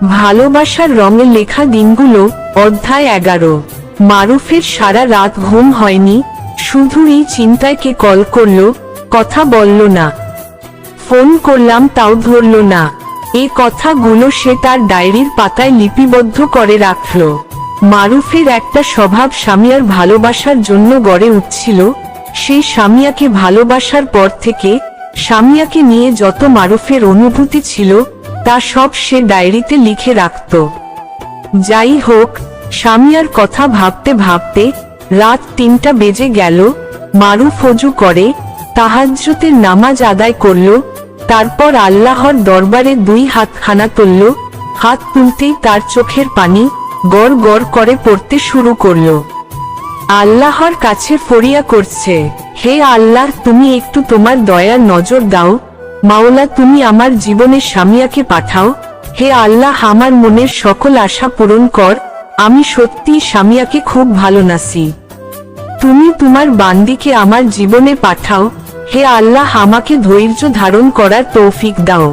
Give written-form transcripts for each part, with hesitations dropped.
ভালোবাসার রঙে লেখা দিনগুলো, অধ্যায় 11। মারুফের সারা রাত ঘুম হয়নি, শুধু এই চিন্তায় কে কল করলো, কথা বলল না। ফোন করলাম তাও ধরল না। এই কথাগুলো সে তার ডায়েরির পাতায় লিপিবদ্ধ করে রাখল। মারুফের একটা স্বভাব সামিয়ার ভালোবাসার জন্য গড়ে উঠছিল। সেই সামিয়াকে ভালোবাসার পর থেকে সামিয়াকে নিয়ে যত মারুফের অনুভূতি ছিল তা সব সে ডায়েরিতে লিখে রাখত। যাই হোক, সামিয়ার কথা ভাবতে ভাবতে রাত 3টা বেজে গেল। মারুফ ওযু করে তাহাজ্জুদের নামাজ আদায় করল, তারপর আল্লাহর দরবারে 2 হাত খানা তুলল। হাত তুলতেই তার চোখের পানি গড় গড় করে পড়তে শুরু করল। আল্লাহর কাছে ফরিয়া করছে, হে আল্লাহ, তুমি একটু তোমার দয়ার নজর দাও। মাওলা, তুমি আমার জীবনে সামিয়াকে পাঠাও। হে আল্লাহ, আমার মনের সকল আশা পূরণ কর। আমি সত্যিই সামিয়াকে খুব ভালোবাসি। তুমি তোমার বান্দিকে আমার জীবনে পাঠাও। হে আল্লাহ, আমাকে ধৈর্য ধারণ করার তৌফিক দাও।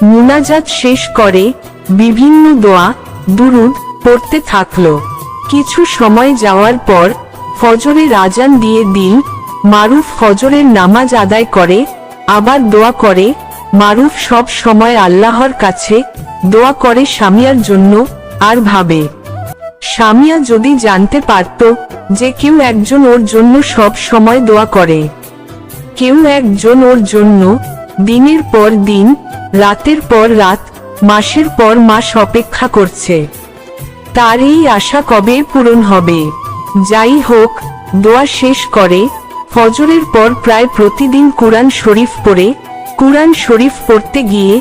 মুনাজাত শেষ করে বিভিন্ন দোয়া দুরুদ পড়তে থাকলো। কিছু সময় যাওয়ার পর ফজরের আজান দিয়ে দিল। মারুফ ফজরের নামাজ আদায় করে, আবার দোয়া করে। মারুফ সব সময় আল্লাহর কাছে দোয়া করে সামিয়ার জন্য, আর ভাবে সামিয়া যদি জানতে পারত যে কেউ একজন ওর জন্য সব সময় দোয়া করে, কেউ একজন ওর জন্য দিনের পর দিন, রাতের পর রাত, মাসের পর মাস অপেক্ষা করছে, তার এই আশা কবে পূরণ হবে। যাই হোক, দোয়া শেষ করে ফজরের পর প্রায় প্রতিদিন কুরআন শরীফ পড়ে। কুরআন শরীফ পড়তে গিয়ে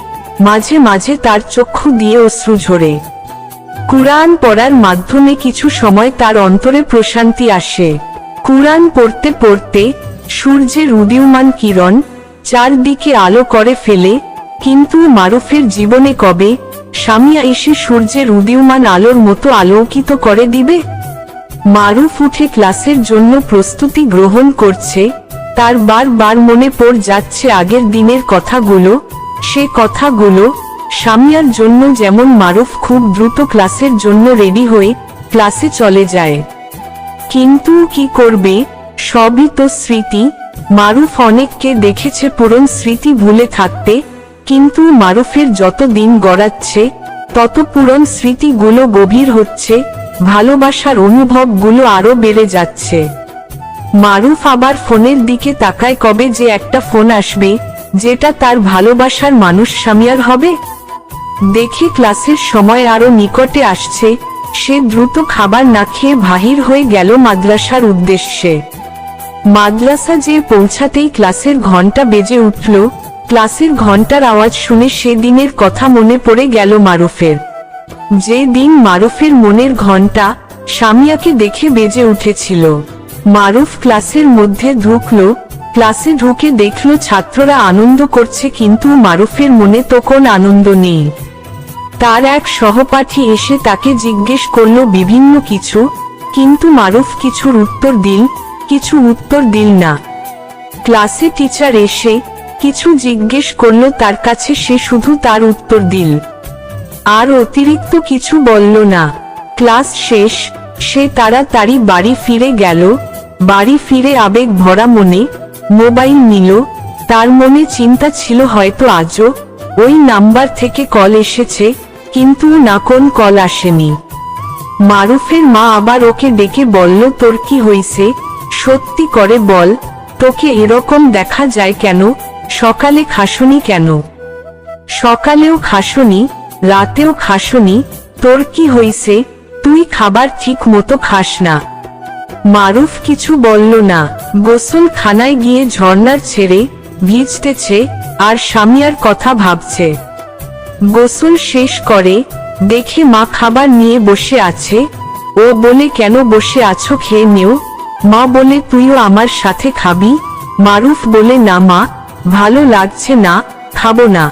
মাঝে মাঝে তার চক্ষু দিয়ে অশ্রু ঝরে। কুরআন পড়ার মাধ্যমে কিছু সময় তার অন্তরে প্রশান্তি আসে। কুরআন পড়তে পড়তে সূর্যের উদীয়মান কিরণ চারদিকে আলো করে ফেলে। কিন্তু মারুফের জীবনে কবে সামিয়া এসে সূর্যের উদীয়মান আলোর মতো আলোকিত করে দিবে? মারুফ উঠে ক্লাসের জন্য প্রস্তুতি গ্রহণ করছে। তার বারবার মনে পড়ে যাচ্ছে আগের দিনের কথাগুলো। সে কথাগুলো সামিয়ার জন্য। যেমন মারুফ খুব দ্রুত ক্লাসের জন্য রেডি হয়ে ক্লাসে চলে যায়। কিন্তু কি করবে, সবই তো স্মৃতি। মারুফ অনেককে দেখেছে পুরনো স্মৃতি ভুলে থাকতে, কিন্তু মারুফের যত দিন গড়াচ্ছে তত পুরনো স্মৃতিগুলো গভীর হচ্ছে, ভালোবাসার অনুভবগুলো আরো বেড়ে যাচ্ছে। মারুফ আবার ফোনের দিকে তাকায়, কবে যে একটা ফোন আসবে যেটা তার ভালোবাসার মানুষ সামিয়ার হবে। দেখে ক্লাসের সময় আরো নিকটে আসছে। সে দ্রুত খাবার না খেয়ে বাহির হয়ে গেল মাদ্রাসার উদ্দেশ্যে। মাদ্রাসা যেয়ে পৌঁছাতেই ক্লাসের ঘন্টা বেজে উঠল। ক্লাসের ঘন্টার আওয়াজ শুনে সে দিনের কথা মনে পড়ে গেল মারুফের। যে দিন মারুফের মনের ঘন্টা সামিয়াকে দেখে বেজে উঠেছিল। মারুফ ক্লাসের মধ্যে ঢুকলো। ক্লাসে ঢুকে দেখলো ছাত্ররা আনন্দ করছে, কিন্তু মারুফের মনে তো কোনো আনন্দ নেই। তার এক সহপাঠী এসে তাকে জিজ্ঞেস করলো বিভিন্ন কিছু, কিন্তু মারুফ কিছুর উত্তর দিল, কিছু উত্তর দিল না। ক্লাসে টিচার এসে কিছু জিজ্ঞেস করলো তার কাছে, সে শুধু তার উত্তর দিল, আর অতিরিক্ত কিছু বলল না। ক্লাস শেষ, সে তাড়াতাড়ি বাড়ি ফিরে গেল। বাড়ি ফিরে আবেগ ভরা মনে মোবাইল নিল। তার মনে চিন্তা ছিল হয়তো আজও ওই নাম্বার থেকে কল এসেছে, কিন্তু না, কোন কল আসেনি। মারুফের মা আবার ওকে ডেকে বলল, তোর কি হইছে, সত্যি করে বল, তোকে এরকম দেখা যায় কেন, সকালে খাসনি কেন? সকালেও খাসনি, রাতেও খাসনি, তোর কি হইছে, তুই খাবার ঠিক মতো খাস না? মারুফ কিছু বলল না। গোসলখানায় গিয়ে ঝর্ণার ছেড়ে ভিজতেছে আর সামিয়ার কথা ভাবছে। গোসল শেষ করে দেখে মা খাবার নিয়ে বসে আছে। ও বলে, কেন বসে আছো, খেয়ে নেও। মা বলে, তুইও আমার সাথে খাবি? মারুফ বলে, না মা, ভালো লাগছে না, খাবো না।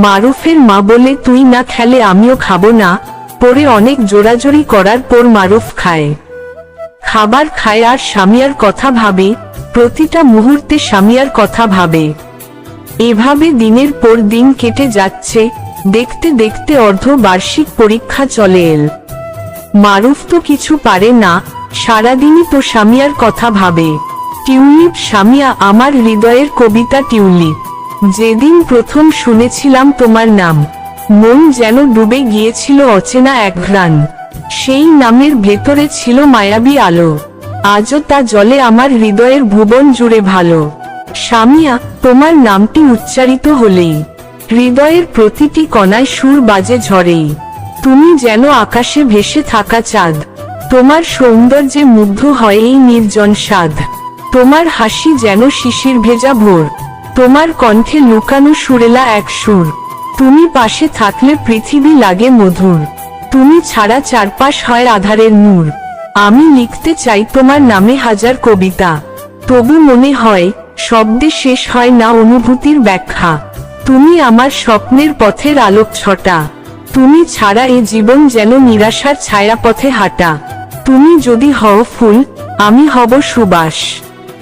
মারুফের মা বলে, তুই না খেলে আমিও খাবো না। পরে অনেক জোরাজোরি করার পর মারুফ খায়। খাবার খায় আর সামিয়ার কথা ভাবে, প্রতিটা মুহূর্তে সামিয়ার কথা ভাবে। এভাবে দিনের পর দিন কেটে যাচ্ছে। দেখতে দেখতে অর্ধবার্ষিক পরীক্ষা চলে এল। মারুফ তো কিছু পারে না, সারাদিনই তো সামিয়ার কথা ভাবে। টিউলিপ সামিয়া আমার হৃদয়ের কবিতা টিউলিপ। যেদিন প্রথম শুনেছিলাম তোমার নাম, মন যেন ডুবে গিয়েছিল অচেনা এক ঘ্রাণ। সেই নামের ভেতরে ছিল মায়াবী আলো, আজও তা জলে আমার হৃদয়ের ভুবন জুড়ে ভালো। সামিয়া, তোমার নামটি উচ্চারিত হলেই হৃদয়ের প্রতিটি কণায় সুর বাজে ঝরেই। তুমি যেন আকাশে ভেসে থাকা চাঁদ, তোমার সৌন্দর্যে মুগ্ধ হয় এই নির্জন স্বাদ। তোমার হাসি যেন শিশির ভেজা ভোর, তোমার কণ্ঠে লুকানো সুরেলা এক সুর। তুমি পাশে থাকলে পৃথিবী লাগে মধুর, তুমি ছাড়া চারপাশ হয় আধারের নূর। আমি লিখতে চাই তোমার নামে হাজার কবিতা, তবু মনে হয় শব্দে শেষ হয় না অনুভূতির ব্যাখ্যা। তুমি আমার স্বপ্নের পথের আলোক ছটা, তুমি ছাড়া এ জীবন যেন নিরাশার ছায়া পথে হাঁটা। তুমি যদি হও ফুল, আমি হব সুবাস।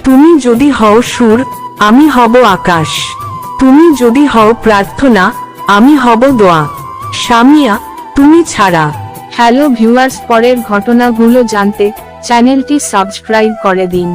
তুমি যদি হও সুর, আমি হব আকাশ। তুমি যদি হও প্রার্থনা, আমি হব দোয়া। সামিয়া, তুমি ছাড়া। হ্যালো ভিউয়ার্স, পরের ঘটনাগুলো জানতে চ্যানেলটি সাবস্ক্রাইব করে দিন।